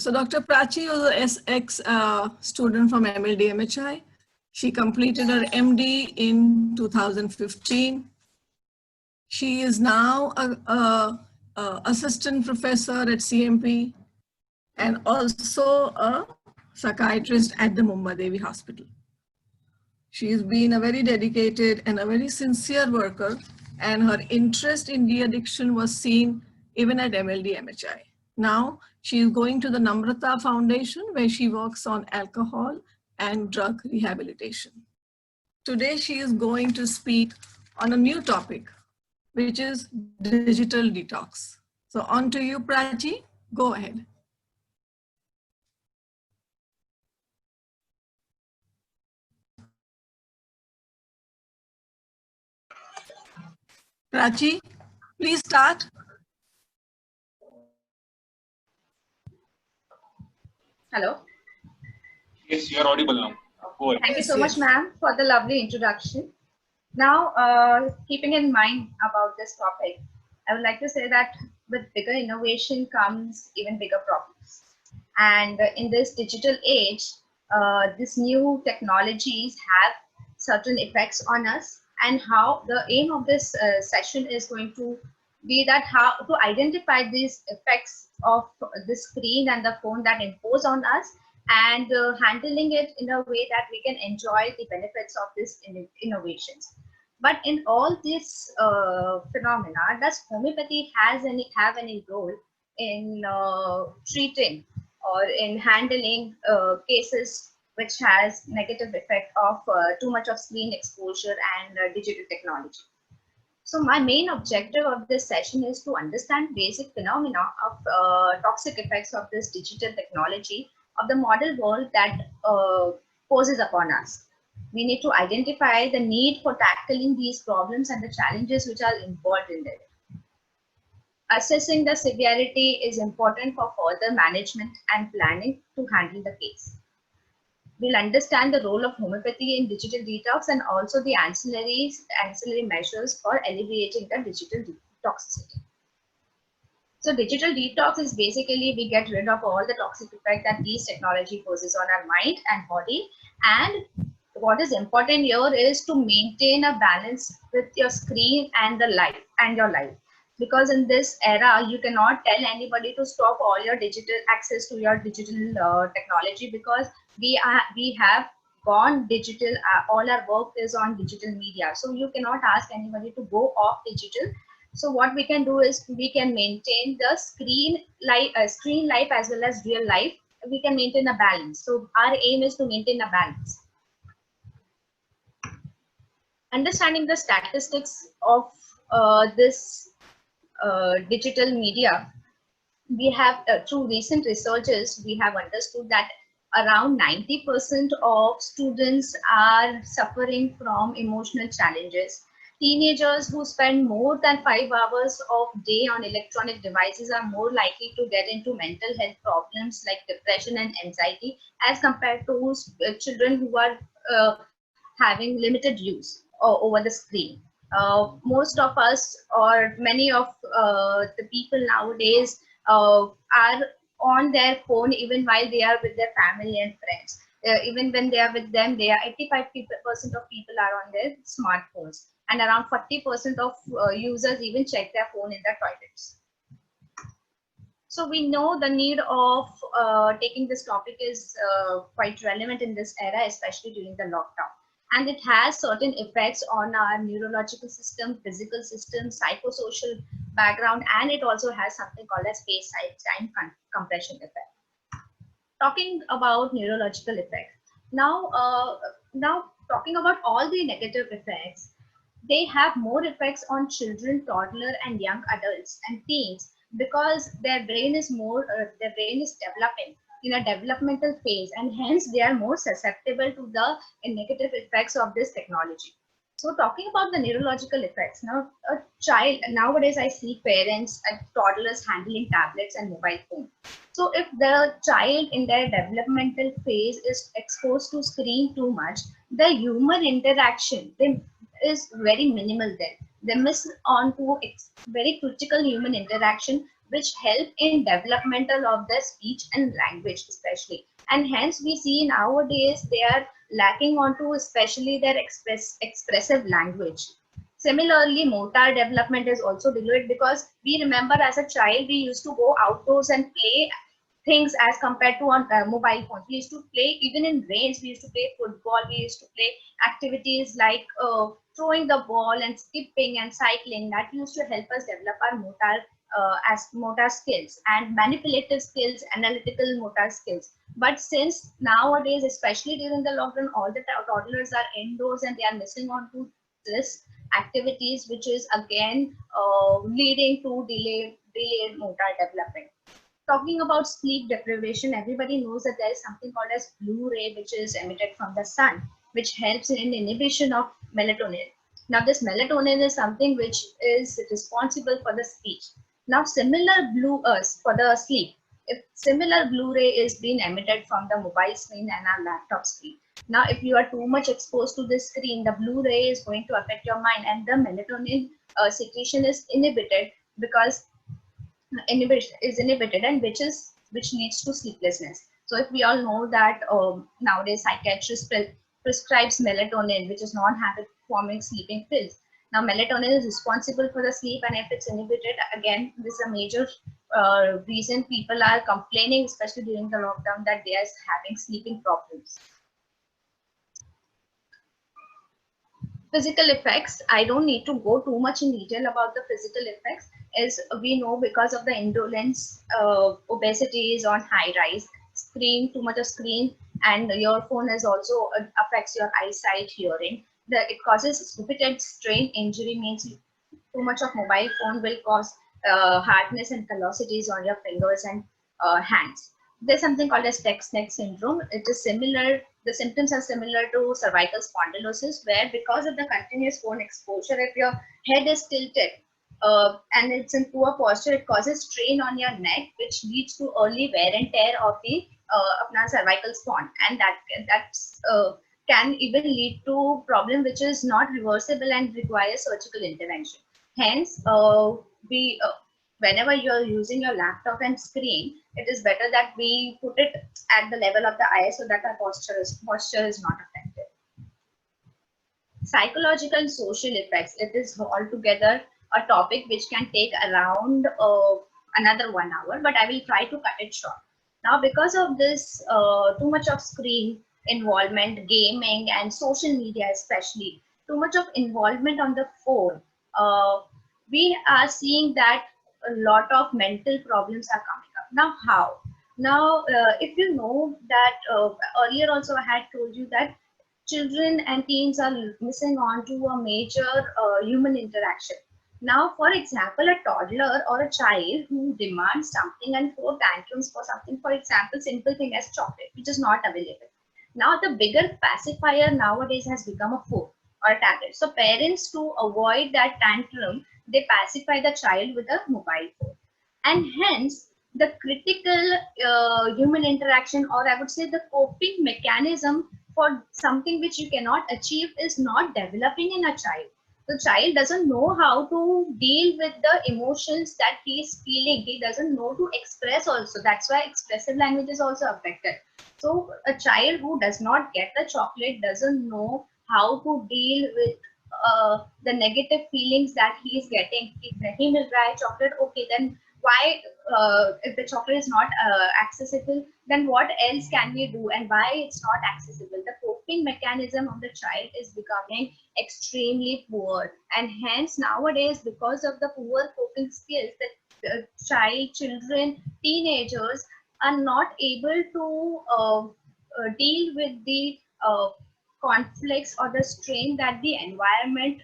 So Dr. Prachi was an SX student from MLD MHI. She completed her MD in 2015. She is now a assistant professor at CMP and also a psychiatrist at the Mumbai Devi Hospital. She's been a very dedicated and a very sincere worker, and her interest in de-addiction was seen even at MLD MHI. Now she is going to the Namrata Foundation, where she works on alcohol and drug rehabilitation. Today she is going to speak on a new topic, which is digital detox. So on to you, Prachi. Go ahead. Prachi, please start. Hello. Yes, you are audible now. Go ahead. Thank you so much, ma'am, for the lovely introduction. Now, keeping in mind about this topic, I would like to say that with bigger innovation comes even bigger problems. And in this digital age, these new technologies have certain effects on us, and how the aim of this session is going to be that how to identify these effects of the screen and the phone that impose on us, and handling it in a way that we can enjoy the benefits of these innovations. But in all this phenomena, does homeopathy have any role in treating or in handling cases which has negative effect of too much of screen exposure and digital technology? So my main objective of this session is to understand basic phenomena of toxic effects of this digital technology of the model world that poses upon us. We need to identify the need for tackling these problems and the challenges which are involved in it. Assessing the severity is important for further management and planning to handle the case. We'll understand the role of homeopathy in digital detox and also the ancillary measures for alleviating the digital toxicity. So digital detox is basically we get rid of all the toxic effect that these technology poses on our mind and body. And what is important here is to maintain a balance with your screen and the life and your life. Because in this era, you cannot tell anybody to stop all your digital access to your digital technology, because we have gone digital. All our work is on digital media, so you cannot ask anybody to go off digital. So what we can do is we can maintain the screen life as well as real life. We can maintain a balance. So our aim is to maintain a balance. Understanding the statistics of this digital media, we have through recent researches, we have understood that around 90% of students are suffering from emotional challenges. Teenagers who spend more than 5 hours of day on electronic devices are more likely to get into mental health problems like depression and anxiety as compared to children who are having limited use over the screen. Most of us or many of the people nowadays are on their phone even while they are with their family and friends. Even when they are with them, they are 85% of people are on their smartphones, and around 40% of users even check their phone in their toilets. So we know the need of taking this topic is quite relevant in this era, especially during the lockdown. And it has certain effects on our neurological system, physical system, psychosocial background, and it also has something called as space-time compression effect. Talking about neurological effects. Now talking about all the negative effects, they have more effects on children, toddler, and young adults and teens, because their brain is developing in a developmental phase, and hence they are more susceptible to the negative effects of this technology. So talking about the neurological effects, now a child, nowadays I see parents and toddlers handling tablets and mobile phone. So if the child in their developmental phase is exposed to screen too much, the human interaction is very minimal then. They miss on to very critical human interaction which help in developmental of the speech and language especially. And hence we see nowadays they are lacking onto especially their expressive language. Similarly, motor development is also delayed because we remember as a child we used to go outdoors and play things as compared to on mobile phones. We used to play even in rains. We used to play football. We used to play activities like throwing the ball and skipping and cycling. That used to help us develop our motor skills and manipulative skills, analytical motor skills. But since nowadays, especially during the lockdown, all the toddlers are indoors and they are missing on to this activities, which is again leading to delayed motor development. Talking about sleep deprivation, everybody knows that there is something called as blue ray, which is emitted from the sun, which helps in inhibition of melatonin. Now, this melatonin is something which is responsible for the speech. Now, similar for the sleep, if similar blue ray is being emitted from the mobile screen and our laptop screen. Now, if you are too much exposed to this screen, the blue ray is going to affect your mind, and the melatonin secretion is inhibited because is inhibited, and which leads to sleeplessness. So if we all know that nowadays psychiatrist prescribes melatonin, which is non-habit forming sleeping pills. Now melatonin is responsible for the sleep, and if it's inhibited, again this is a major reason people are complaining, especially during the lockdown, that they are having sleeping problems. Physical effects, I don't need to go too much in detail about the physical effects, as we know because of the indolence, obesity is on high rise, too much of screen, and your phone is also affects your eyesight, hearing. It causes repeated strain injury, means too much of mobile phone will cause hardness and callosities on your fingers and hands. There's something called as text neck syndrome. It is similar, the symptoms are similar to cervical spondylosis, where because of the continuous phone exposure, if your head is tilted and it's in poor posture, it causes strain on your neck, which leads to early wear and tear of the cervical spine, and that can even lead to problem which is not reversible and requires surgical intervention. Hence, whenever you're using your laptop and screen, it is better that we put it at the level of the eye so that our posture is not affected. Psychological and social effects, it is altogether a topic which can take around another 1 hour, but I will try to cut it short. Now, because of this too much of screen involvement, gaming and social media especially, too much of involvement on the phone, we are seeing that a lot of mental problems are coming up. Now, how? Now, if you know that earlier also I had told you that children and teens are missing on to a major human interaction. Now, for example, a toddler or a child who demands something and throw tantrums for something, for example, simple thing as chocolate, which is not available. Now, the bigger pacifier nowadays has become a phone or a tablet. So parents, to avoid that tantrum, they pacify the child with a mobile phone. And hence, the critical human interaction, or I would say the coping mechanism for something which you cannot achieve, is not developing in a child. The child doesn't know how to deal with the emotions that he is feeling. He doesn't know to express also. That's why expressive language is also affected. So a child who does not get the chocolate doesn't know how to deal with the negative feelings that he is getting. He will try chocolate, okay, then why, if the chocolate is not accessible, then what else can we do, and why it's not accessible? The coping mechanism of the child is becoming extremely poor, and hence nowadays, because of the poor coping skills, that children, teenagers are not able to deal with the conflicts or the strain that the environment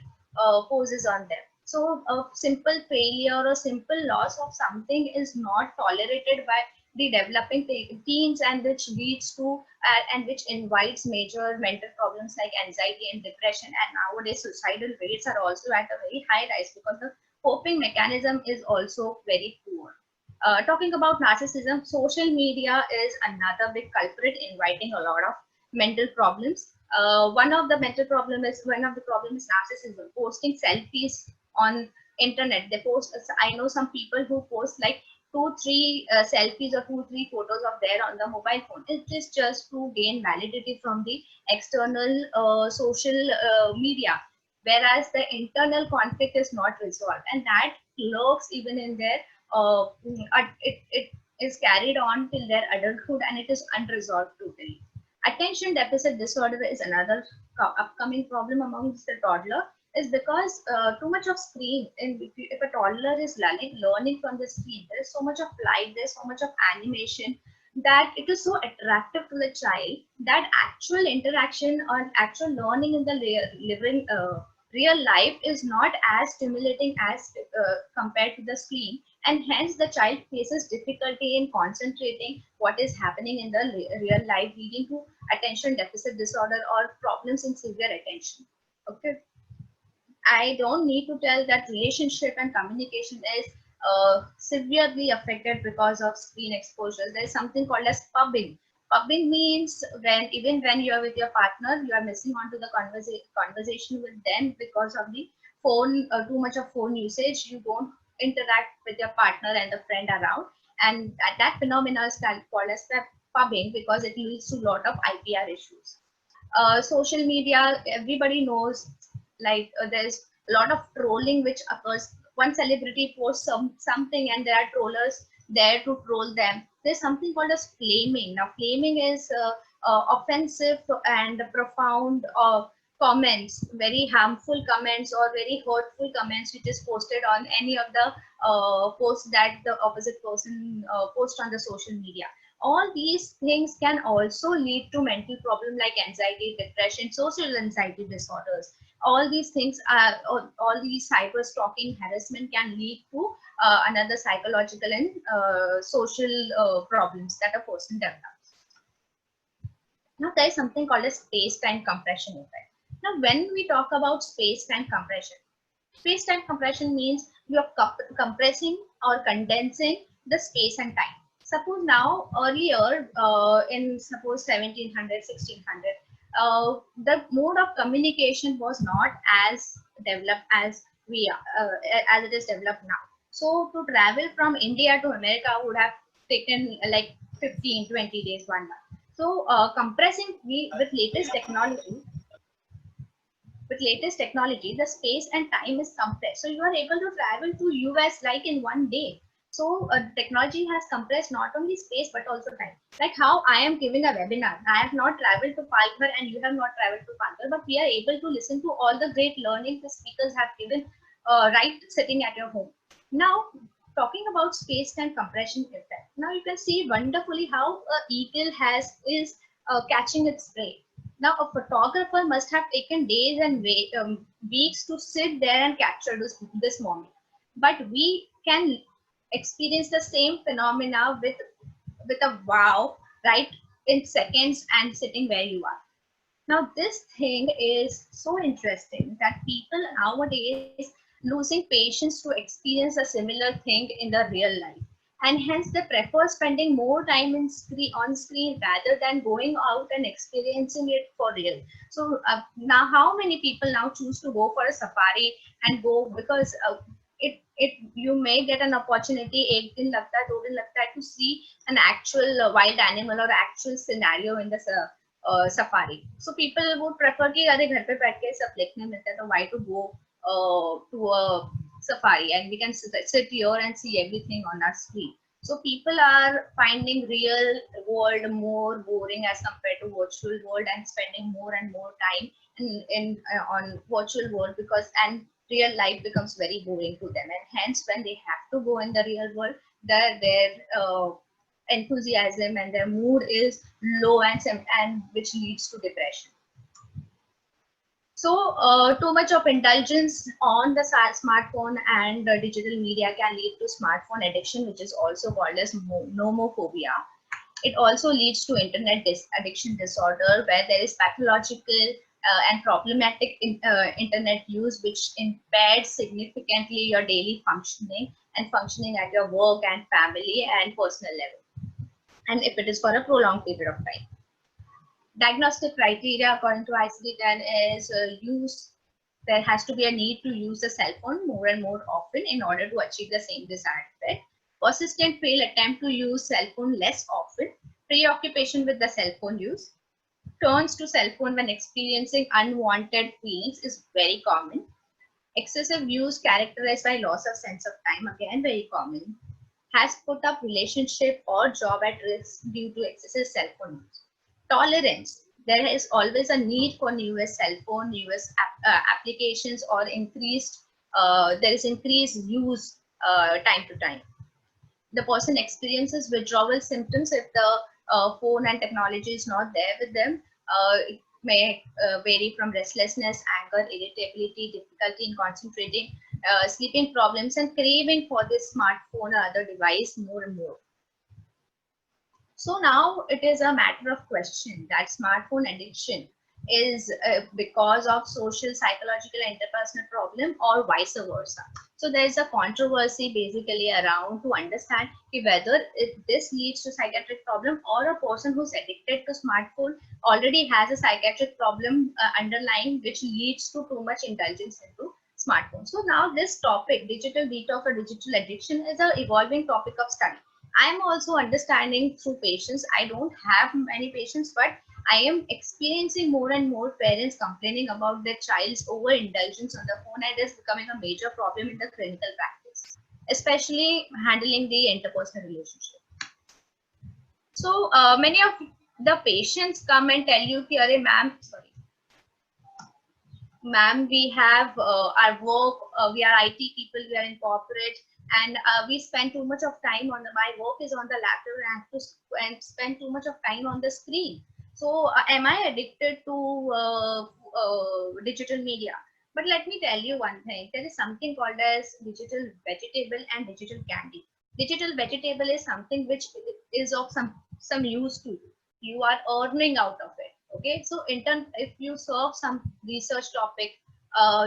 poses on them. So a simple failure or simple loss of something is not tolerated by the developing teens, and which leads to and which invites major mental problems like anxiety and depression. And nowadays suicidal rates are also at a very high rise because the coping mechanism is also very poor. Talking about narcissism, social media is another big culprit, inviting a lot of mental problems. One of the problems is narcissism, posting selfies on internet. They post, I know some people who post like 2-3 selfies or 2-3 photos of there on the mobile phone. It is just to gain validity from the external social media, whereas the internal conflict is not resolved, and that lurks even in their it is carried on till their adulthood, and it is unresolved totally. Attention deficit disorder is another upcoming problem amongst the toddler, is because too much of screen, and if a toddler is learning from the screen, there is so much of light, there's so much of animation, that it is so attractive to the child that actual interaction or actual learning in the living real life is not as stimulating as compared to the screen, and hence the child faces difficulty in concentrating what is happening in the real life, leading to attention deficit disorder or problems in severe attention. Okay, I don't need to tell that relationship and communication is severely affected because of screen exposure. There's something called as pubbing. Pubbing means even when you're with your partner, you are missing on to the conversation with them because of the phone, too much of phone usage. You don't interact with your partner and the friend around, and that phenomena is called as pubbing because it leads to a lot of IPR issues. Social media, everybody knows, like there's a lot of trolling which occurs. One celebrity posts something and there are trollers there to troll them. There's something called as flaming. Now flaming is offensive and profound comments, very harmful comments or very hurtful comments which is posted on any of the posts that the opposite person posts on the social media. All these things can also lead to mental problem like anxiety, depression, social anxiety disorders. All these things are, all these cyber stalking, harassment can lead to another psychological and social problems that a person develops. Now there is something called a space-time compression effect. Now when we talk about space-time compression means you are compressing or condensing the space and time. Suppose now earlier in suppose 1700, 1600, the mode of communication was not as developed as as it is developed now. So to travel from India to America would have taken like 15, 20 days, 1 month. So compressing with latest technology, the space and time is compressed. So you are able to travel to US like in 1 day. So technology has compressed not only space but also time. Like how I am giving a webinar. I have not traveled to Palghar and you have not traveled to Palghar, but we are able to listen to all the great learning the speakers have given right sitting at your home. Now talking about space-time compression effect. Now you can see wonderfully how a eagle is catching its prey. Now a photographer must have taken days and weeks to sit there and capture this moment. But we can experience the same phenomena with a wow, right, in seconds and sitting where you are. Now this thing is so interesting that people nowadays losing patience to experience a similar thing in the real life, and hence they prefer spending more time on screen rather than going out and experiencing it for real. So now how many people now choose to go for a safari and go because you may get an opportunity ek din lagta hai, 2 din lagta hai, to see an actual wild animal or actual scenario in the safari. So people would prefer कि अरे घर पे बैठ के सब देखने मिलता है, तो why to go to a safari, and we can sit here and see everything on our screen. So people are finding real world more boring as compared to virtual world, and spending more and more time on virtual world because and real life becomes very boring to them, and hence when they have to go in the real world, their enthusiasm and their mood is low, and which leads to depression. So too much of indulgence on the smartphone and digital media can lead to smartphone addiction, which is also called as nomophobia. It also leads to internet addiction disorder, where there is pathological and problematic internet use, which impairs significantly your daily functioning and functioning at your work and family and personal level, and if it is for a prolonged period of time. Diagnostic criteria according to ICD-10 is there has to be a need to use the cell phone more and more often in order to achieve the same desired effect. persistent fail attempt to use cell phone less often, preoccupation with the cell phone use, turns to cell phone when experiencing unwanted feelings is very common. Excessive use characterized by loss of sense of time, again very common. Has put up relationship or job at risk due to excessive cell phone use. Tolerance. There is always a need for newest cell phone, newest applications, or there is increased use time to time. The person experiences withdrawal symptoms if the phone and technology is not there with them. It may vary from restlessness, anger, irritability, difficulty in concentrating, sleeping problems, and craving for this smartphone or other device more and more. So now it is a matter of question that smartphone addiction is because of social, psychological, interpersonal problem, or vice versa. So there is a controversy basically around to understand whether this leads to psychiatric problem, or a person who's addicted to smartphone already has a psychiatric problem underlying, which leads to too much indulgence into smartphone. So now this topic, digital detox or digital addiction, is an evolving topic of study. I'm also understanding through patients. I don't have many patients, but I am experiencing more and more parents complaining about their child's overindulgence on the phone, and it is becoming a major problem in the clinical practice, especially handling the interpersonal relationship. So many of the patients come and tell you, ma'am, we have our work, we are IT people, we are in corporate, and we spend too much of time on my work is on the laptop, and I have to spend too much of time on the screen. So am I addicted to digital media? But let me tell you one thing, there is something called as digital vegetable and digital candy. Digital vegetable is something which is of some use to you. You are earning out of it. Okay, so if you serve some research topic,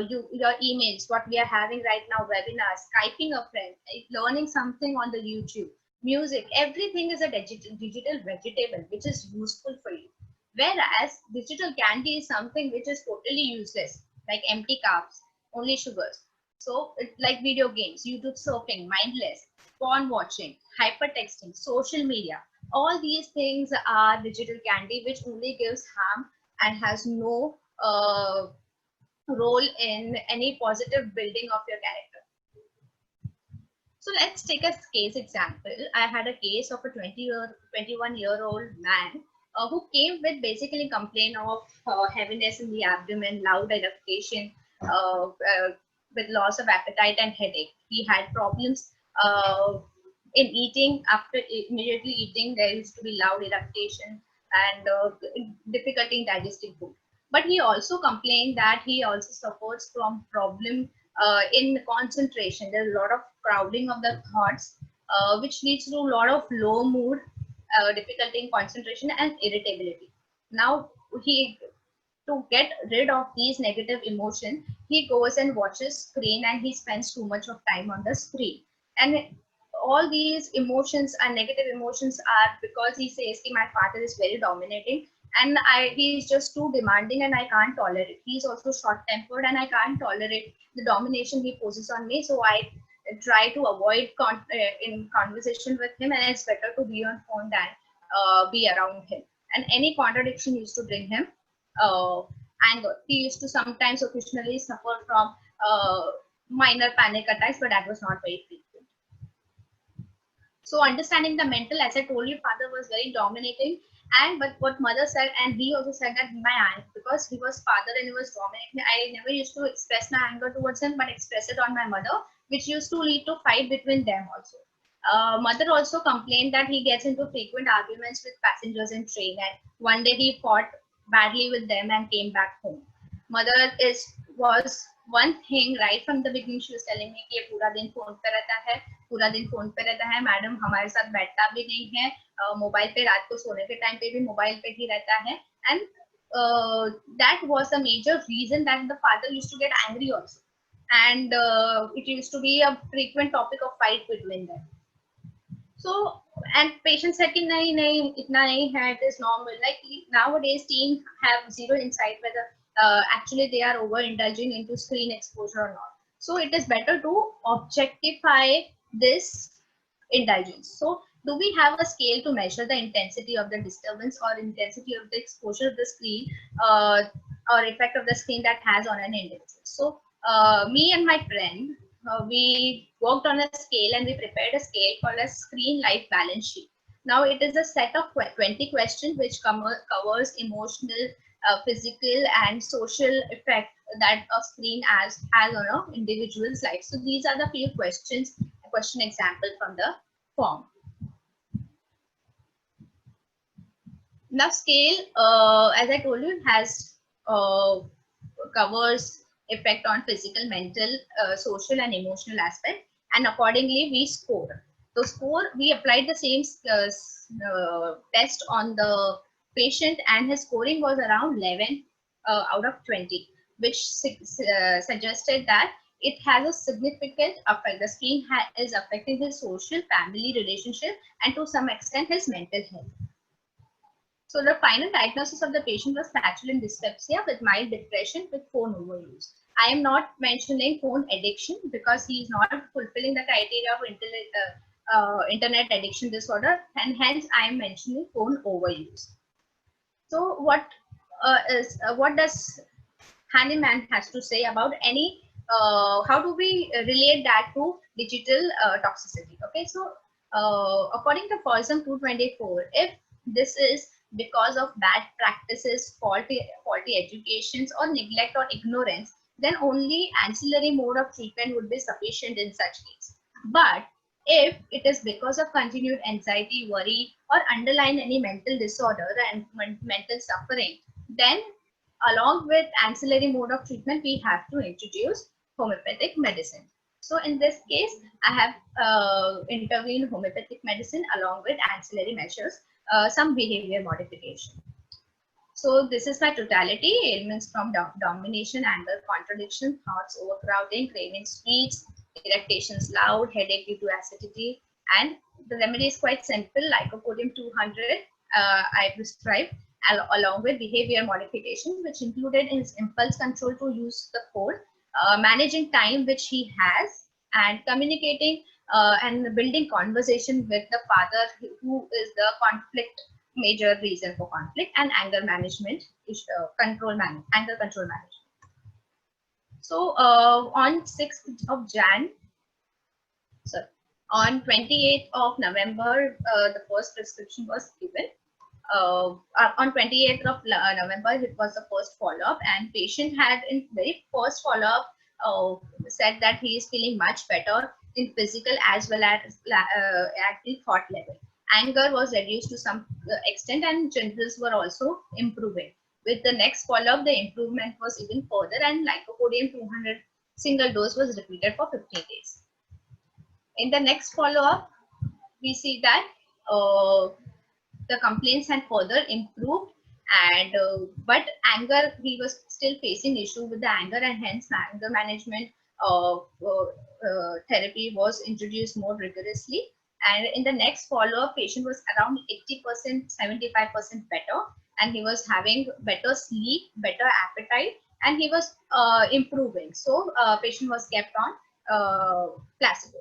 your emails, what we are having right now, webinars, Skyping a friend, learning something on the YouTube, music, everything is a digital vegetable which is useful for you. Whereas digital candy is something which is totally useless, like empty carbs, only sugars. So it's like video games, YouTube surfing, mindless, porn watching, hypertexting, social media. All these things are digital candy, which only gives harm and has no role in any positive building of your character. So let's take a case example. I had a case of a 21-year-old man who came with basically complaint of heaviness in the abdomen, loud eructation, with loss of appetite and headache. He had problems in eating. After immediately eating, there used to be loud eructation and difficulty in digesting food. But he also complained that he also suffers from problem in concentration. There's a lot of crowding of the thoughts, which leads to a lot of low mood, difficulty in concentration, and irritability. Now, to get rid of these negative emotions, he goes and watches screen, and he spends too much of time on the screen. And all these emotions and negative emotions are because he says, my father is very dominating, and he is just too demanding, and I can't tolerate it. He's also short-tempered, and I can't tolerate the domination he poses on me. So I try to avoid in conversation with him, and it's better to be on phone than be around him. And any contradiction used to bring him anger. He used to sometimes occasionally suffer from minor panic attacks, but that was not very frequent. So understanding the mental, as I told you, father was very dominating. But what mother said, and he also said that because he was father and he was dominating, I never used to express my anger towards him, but express it on my mother, which used to lead to fight between them also. Mother also complained that he gets into frequent arguments with passengers in train, and one day he fought badly with them and came back home. Mother was one thing right from the beginning. She was telling me कि ये पूरा दिन phone पे रहता है, madam हमारे साथ बैठता भी नहीं है, मोबाइल पे रात को सोने के टाइम पे भी मोबाइल पे ही रहता है. And that was the major reason that the father used to get angry also, and it used to be a frequent topic of fight between them. So, and patient said कि नहीं इतना नहीं है, it is normal. Like nowadays teens have zero insight whether actually they are overindulging into screen exposure or not. So it is better to objectify this indulgence. So do we have a scale to measure the intensity of the disturbance or intensity of the exposure of the screen or effect of the screen that has on an individual? So me and my friend, we worked on a scale and we prepared a scale called a screen life balance sheet. Now it is a set of 20 questions which covers emotional, physical and social effect that a screen has on an individual's life. So these are the few questions, question example from the form. Now scale, as I told you, has covers effect on physical, mental, social and emotional aspect, and accordingly we score. So score, we applied the same test on the patient and his scoring was around 11 out of 20, which suggested that it has a significant effect. The screen is affecting his social, family relationship and to some extent his mental health. So the final diagnosis of the patient was Maturin dyspepsia with mild depression with phone overuse. I am not mentioning phone addiction because he is not fulfilling the criteria of internet addiction disorder, and hence I am mentioning phone overuse. So what does Hahnemann has to say about any how do we relate that to digital toxicity? Okay, so according to Folsom 224, if this is because of bad practices, faulty educations or neglect or ignorance, then only ancillary mode of treatment would be sufficient in such case. But if it is because of continued anxiety, worry or underlying any mental disorder and mental suffering, then along with ancillary mode of treatment, we have to introduce homeopathic medicine. So in this case, I have intervened homeopathic medicine along with ancillary measures, some behavior modification. So this is my totality: ailments from domination, anger, contradiction, thoughts, overcrowding, craving sweets, irritations, loud, headache due to acidity, and the remedy is quite simple. Lycopodium 200 I prescribed along with behavior modification, which included his impulse control to use the phone, managing time which he has, and communicating and building conversation with the father, who is the conflict major reason for conflict, and anger management, anger control management. So on 6th of Jan, sorry, on 28th of November, the first prescription was given. On 28th of November, it was the first follow-up, and patient had in very first follow-up said that he is feeling much better in physical as well as at the thought level. Anger was reduced to some extent and generals were also improving. With the next follow-up, the improvement was even further, and Lycopodium 200 single dose was repeated for 15 days. In the next follow-up, we see that the complaints had further improved, and but anger, he was still facing issue with the anger, and hence anger management therapy was introduced more rigorously. And in the next follow-up, patient was around 80%, 75% better, and he was having better sleep, better appetite, and he was improving. So patient was kept on placebo.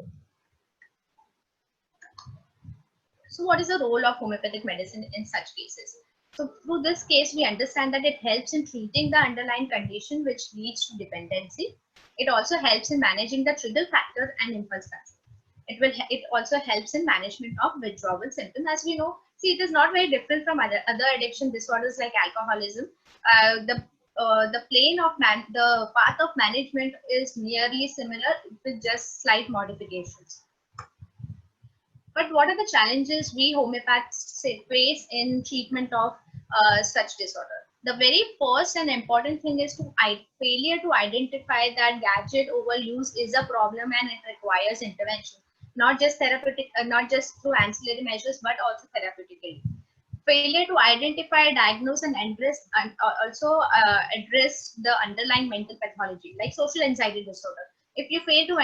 So what is the role of homeopathic medicine in such cases? So through this case, we understand that it helps in treating the underlying condition which leads to dependency. It also helps in managing the trigger factor and impulse control. It also helps in management of withdrawal symptoms. As we know, see, it is not very different from other addiction disorders like alcoholism. The plane of the path of management is nearly similar with just slight modifications. But what are the challenges we homeopaths face in treatment of such disorder? The very first and important thing is failure to identify that gadget overuse is a problem and it requires intervention, not just therapeutic, not just through ancillary measures, but also therapeutically. Failure to identify, diagnose, and address, and also address the underlying mental pathology, like social anxiety disorder. If you fail to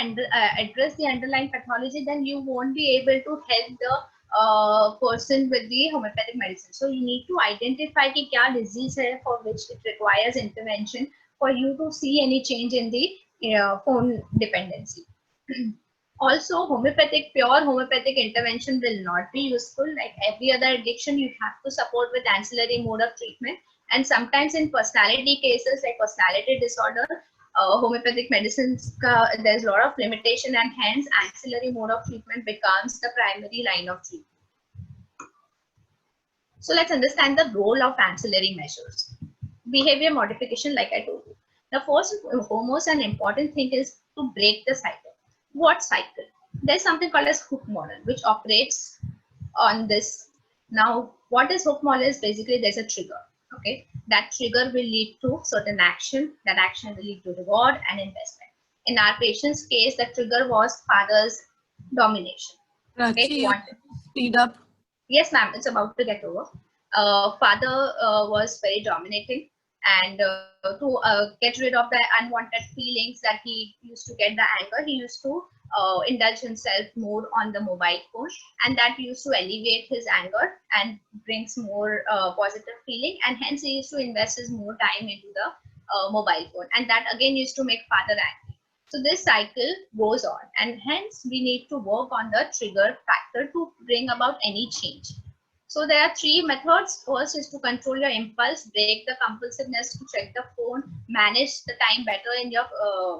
address the underlying pathology, then you won't be able to help the person with the homeopathic medicine. So you need to identify ki kya disease hai for which it requires intervention for you to see any change in the phone dependency. Also, pure homeopathic intervention will not be useful. Like every other addiction, you have to support with ancillary mode of treatment. And sometimes in personality cases, like personality disorder, homeopathic medicines, there's a lot of limitation, and hence ancillary mode of treatment becomes the primary line of treatment. So let's understand the role of ancillary measures. Behavior modification, like I told you. The first and foremost and important thing is to break the cycle. What cycle? There's something called as hook model, which operates on this. Now, what is hook model is basically there's a trigger. Okay, that trigger will lead to certain action. That action will lead to reward and investment. In our patient's case, the trigger was father's domination. Okay, speed up. Yes, ma'am, it's about to get over. Father was very dominating, and to get rid of the unwanted feelings that he used to get the anger, he used to indulge himself more on the mobile phone, and that used to alleviate his anger and brings more positive feeling, and hence he used to invest his more time into the mobile phone, and that again used to make father angry. So this cycle goes on, and hence we need to work on the trigger factor to bring about any change. So there are three methods. First is to control your impulse, break the compulsiveness to check the phone, manage the time better in your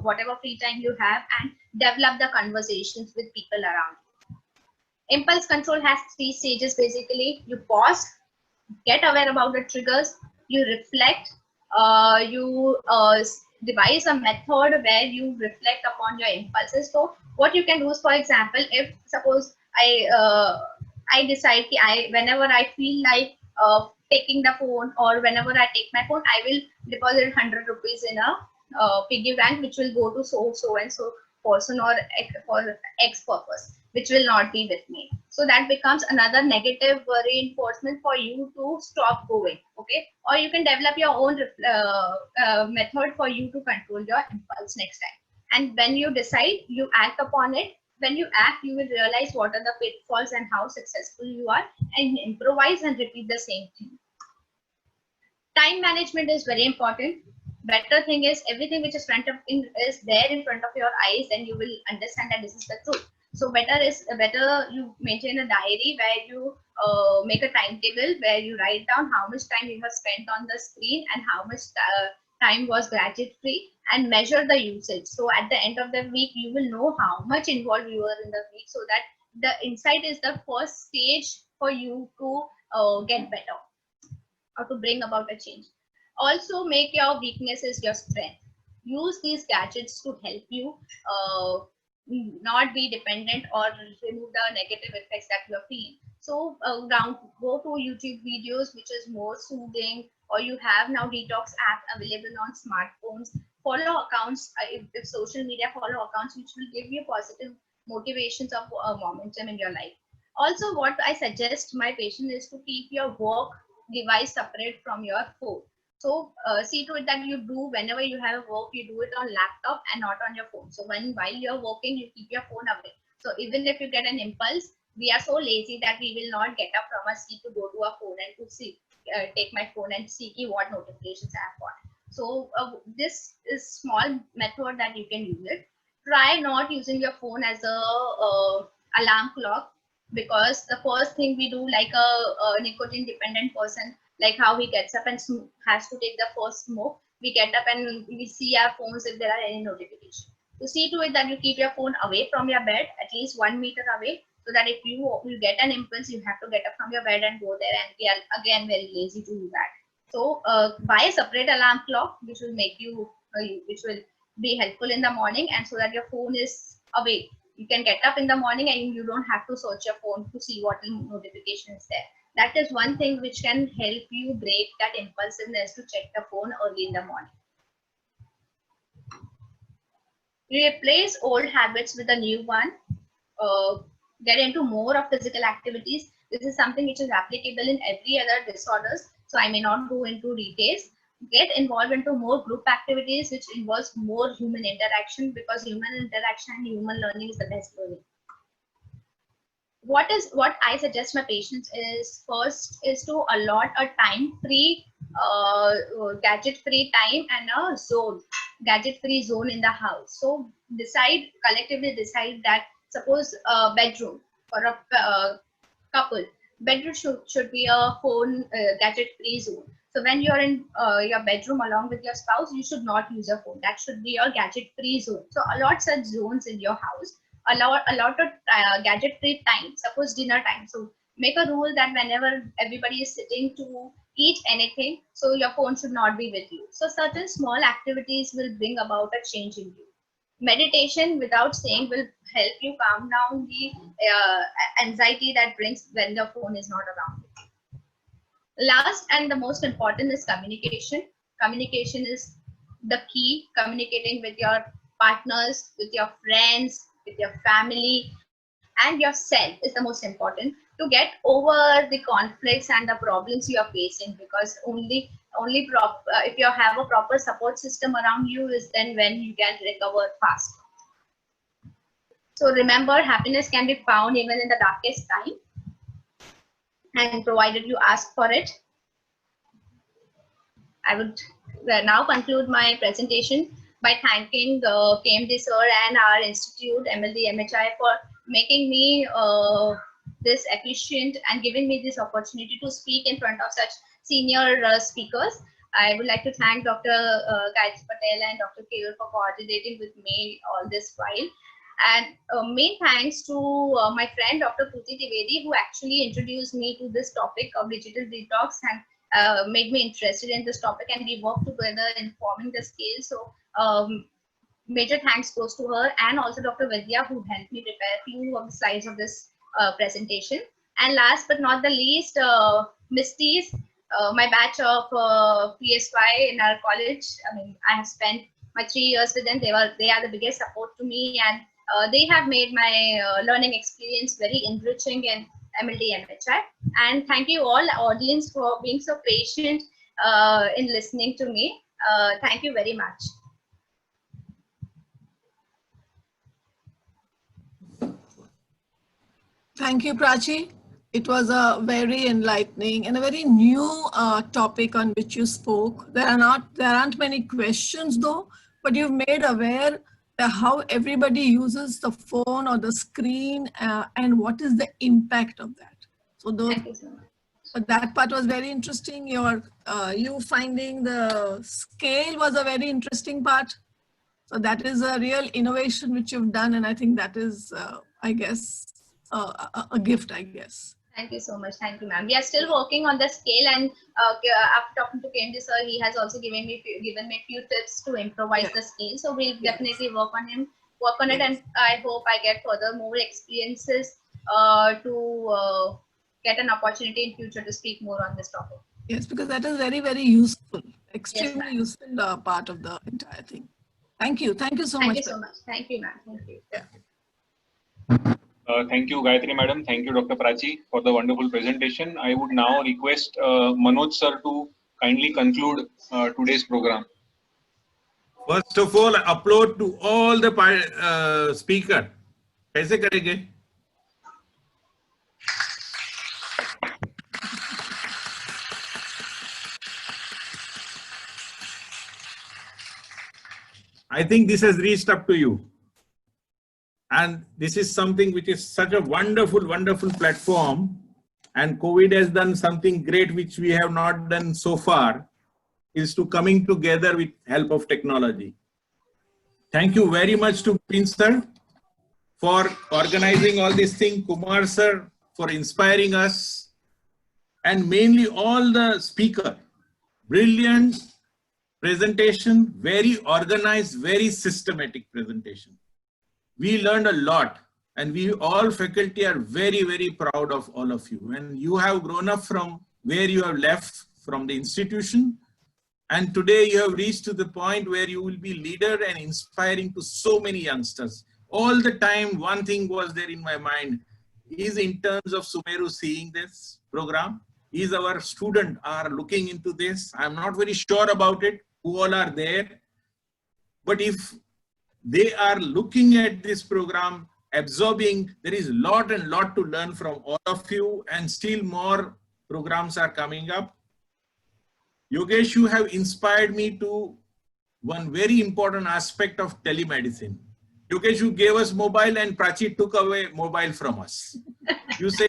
whatever free time you have, and develop the conversations with people around you. Impulse control has three stages basically. You pause, get aware about the triggers, you reflect, you devise a method where you reflect upon your impulses. So what you can do is, for example, if suppose I decide whenever I feel like taking the phone, or whenever I take my phone, I will deposit 100 rupees in a piggy bank, which will go to so and so person or for X purpose, which will not be with me. So that becomes another negative reinforcement for you to stop going. Okay, or you can develop your own method for you to control your impulse next time. And when you decide, you act upon it. When you act, you will realize what are the pitfalls and how successful you are, and improvise and repeat the same thing. Time management is very important. Better thing is everything which is is there in front of your eyes, then you will understand that this is the truth. So better you maintain a diary where you make a timetable where you write down how much time you have spent on the screen and how much time was gadget free, and measure the usage. So at the end of the week, you will know how much involved you were in the week, so that the insight is the first stage for you to get better or to bring about a change. Also, make your weaknesses your strength. Use these gadgets to help you not be dependent or remove the negative effects that you are feeling. So go to YouTube videos which is more soothing, or you have now detox app available on smartphones. Follow accounts, if social media, follow accounts which will give you positive motivations of momentum in your life. Also, what I suggest my patient is to keep your work device separate from your phone. So see to it that you do, whenever you have work, you do it on laptop and not on your phone. So while you're working, you keep your phone away. So even if you get an impulse, we are so lazy that we will not get up from our seat to go to our phone and to see, take my phone and see what notifications I have got. So this is small method that you can use it. Try not using your phone as a alarm clock, because the first thing we do, like a nicotine dependent person, like how he gets up and has to take the first smoke, we get up and we see our phones if there are any notifications. So see to it that you keep your phone away from your bed, at least 1 meter away, so that if you get an impulse, you have to get up from your bed and go there, and we are again very lazy to do that. So buy a separate alarm clock which will make you which will be helpful in the morning, and so that your phone is away. You can get up in the morning and you don't have to search your phone to see what notification is there. That is one thing which can help you break that impulsiveness to check the phone early in the morning. Replace old habits with a new one. Get into more of physical activities. This is something which is applicable in every other disorders, so I may not go into details. Get involved into more group activities which involves more human interaction, because human interaction and human learning is the best learning. What I suggest my patients is, first is to allot a time-free, gadget-free time and a gadget-free zone in the house. So collectively decide that Suppose a bedroom for a couple, bedroom should be a phone gadget free zone. So when you're in your bedroom along with your spouse, you should not use your phone. That should be your gadget free zone. So allot such zones in your house. Allow a lot of gadget free time. Suppose dinner time. So make a rule that whenever everybody is sitting to eat anything, so your phone should not be with you. So certain small activities will bring about a change in you. Meditation, without saying, will help you calm down the anxiety that brings when the phone is not around. Last and the most important is communication. Communication is the key. Communicating with your partners, with your friends, with your family, and yourself is the most important to get over the conflicts and the problems you are facing, because only if you have a proper support system around you is then when you can recover fast. So remember, happiness can be found even in the darkest time, and provided you ask for it. I would now conclude my presentation by thanking KMD sir and our institute MLD MHI for making me this efficient and giving me this opportunity to speak in front of such senior speakers. I would like to thank Dr. Gayatri Patel and Dr. Kewal for coordinating with me all this while. And main thanks to my friend Dr. Pruti Trivedi, who actually introduced me to this topic of digital detox and made me interested in this topic, and we worked together in forming the scale. So major thanks goes to her, and also Dr. Vidya, who helped me prepare a few of the slides of this presentation. And last but not the least, Misty's, my batch of PSY in our college. I mean, I have spent my 3 years with them. They are the biggest support to me, and they have made my learning experience very enriching in MLD MHI. And thank you all audience for being so patient in listening to me. Thank you very much. Thank you, Prachi. It was a very enlightening and a very new topic on which you spoke. There aren't many questions though, but you've made aware how everybody uses the phone or the screen and what is the impact of that. So Thank you so much. that part was very interesting. You finding the scale was a very interesting part. So that is a real innovation which you've done, and I think that is, I guess, a gift, I guess. Thank you so much. Thank you, ma'am. We are still working on the scale, and after talking to KMD sir, he has also given me a few tips to improvise the scale. So we'll definitely work on it, and I hope I get further more experiences to get an opportunity in future to speak more on this topic. Yes, because that is very, very useful, extremely useful part of the entire thing. Thank you. Thank you so much. Thank you so much. Thank you, ma'am. Thank you. Yeah. Thank you, Gayatri madam. Thank you, Dr. Prachi, for the wonderful presentation. I would now request Manoj sir to kindly conclude today's program. First of all, upload to all the speaker. कैसे करेंगे? I think this has reached up to you. And this is something which is such a wonderful, wonderful platform. And COVID has done something great which we have not done so far, is to coming together with help of technology. Thank you very much to Prince sir for organizing all these things, Kumar sir for inspiring us, and mainly all the speaker. Brilliant presentation, very organized, very systematic presentation. We learned a lot, and we all faculty are very, very proud of all of you. And you have grown up from where you have left from the institution. And today you have reached to the point where you will be leader and inspiring to so many youngsters. All the time, one thing was there in my mind, is in terms of Sumeru seeing this program, is our student are looking into this. I'm not very sure about it, who all are there. But if they are looking at this program, absorbing, there is lot and lot to learn from all of you, and still more programs are coming up. Yogesh, you have inspired me to one very important aspect of telemedicine. Yogesh, you gave us mobile and Prachi took away mobile from us. You say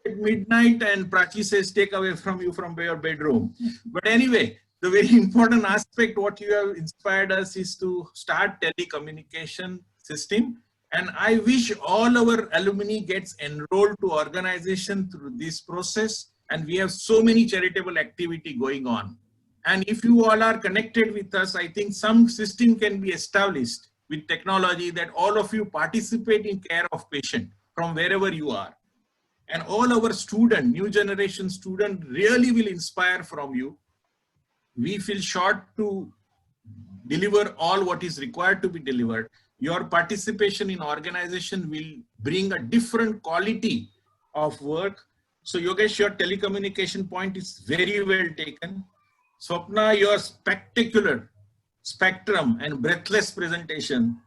at midnight and Prachi says take away from you from your bedroom. But anyway, the very important aspect what you have inspired us is to start telecommunication system. And I wish all our alumni gets enrolled to organization through this process. And we have so many charitable activity going on. And if you all are connected with us, I think some system can be established with technology that all of you participate in care of patient from wherever you are. And all our student, new generation student really will inspire from you. We feel short to deliver all what is required to be delivered. Your participation in organization will bring a different quality of work. So Yogesh, your telecommunication point is very well taken. Swapna, your spectacular spectrum and breathless presentation.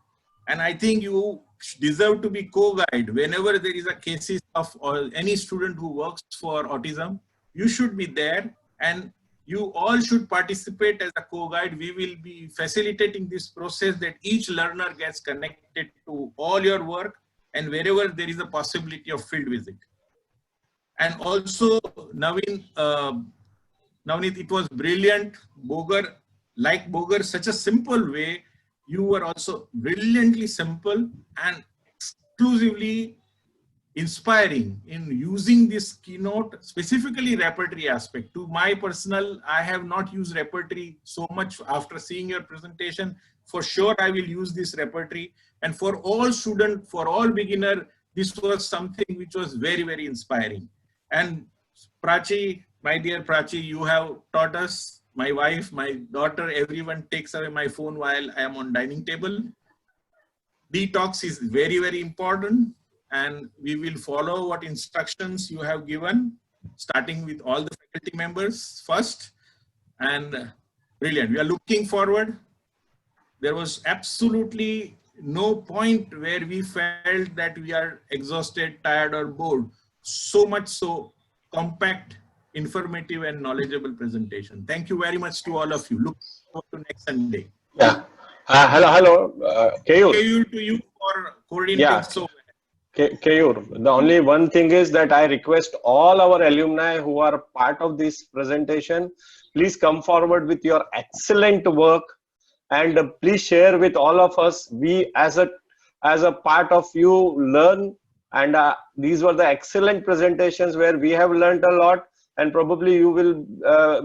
And I think you deserve to be co-guide whenever there is a cases of or any student who works for autism. You should be there and you all should participate as a co-guide. We will be facilitating this process that each learner gets connected to all your work and wherever there is a possibility of field visit. And also Naveen, Navneet, it was brilliant. Bogar, like Bogar, such a simple way. You were also brilliantly simple and exclusively inspiring in using this keynote, specifically repertory aspect. To my personal, I have not used repertory so much after seeing your presentation. For sure, I will use this repertory. And for all students, for all beginner, this was something which was very, very inspiring. And Prachi, my dear Prachi, you have taught us, my wife, my daughter, everyone takes away my phone while I am on dining table. Detox is very, very important. And we will follow what instructions you have given, starting with all the faculty members first. And brilliant. We are looking forward. There was absolutely no point where we felt that we are exhausted, tired, or bored. So much so compact, informative, and knowledgeable presentation. Thank you very much to all of you. Look forward to next Sunday. Yeah. Hello. Keyur. Keyur to you for coordinating Yeah. so well. Keyur, the only one thing is that I request all our alumni who are part of this presentation, please come forward with your excellent work and please share with all of us. We as a part of you learn, and these were the excellent presentations where we have learned a lot, and probably you will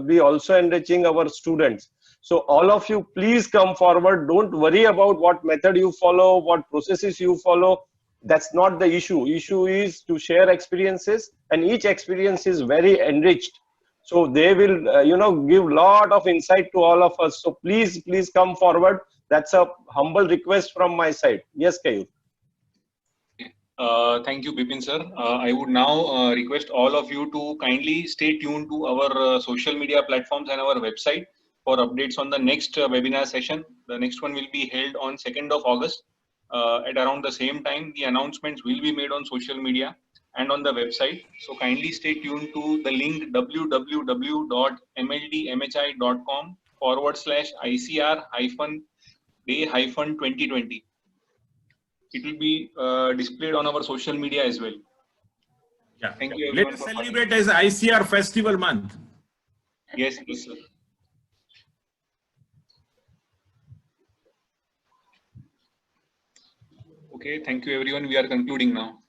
be also enriching our students. So all of you, please come forward. Don't worry about what method you follow, what processes you follow. That's not the issue. Issue is to share experiences, and each experience is very enriched. So they will, give lot of insight to all of us. So please come forward. That's a humble request from my side. Yes, Keyur. Thank you, Bipin sir. I would now request all of you to kindly stay tuned to our social media platforms and our website for updates on the next webinar session. The next one will be held on 2nd of August. At around the same time, the announcements will be made on social media and on the website. So kindly stay tuned to the link www.mldmhi.com/ICR-day-2020. It will be displayed on our social media as well. Yeah. Thank you Let everyone. us celebrate as ICR Festival Month. Yes, sir. Okay, thank you everyone. We are concluding now.